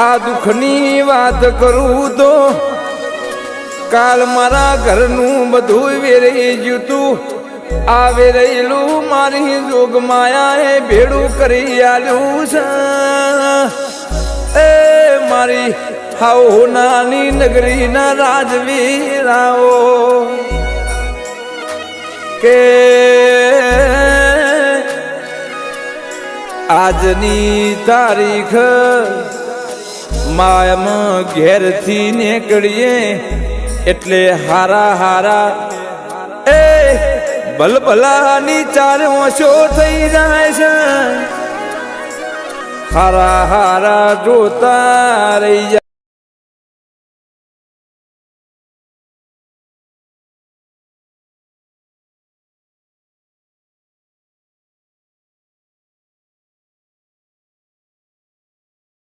આ દુઃખની વાત કરું તો કાલ મારા ઘરનું બધું વેરાઈ ગયું તું. આ વેરેલું મારી જોગ માયાએ ભેડું કરી આલ્યું છે. એ મારી હાઉ નાની નગરીના રાજવીરાઓ કે આજની તારીખ માયામાં ઘેરથી નીકળીએ એટલે હારા હારા એ ભલભલાની ચાર ઓછો થઈ જાય છે. હારા હારા જોતા રહી જાય.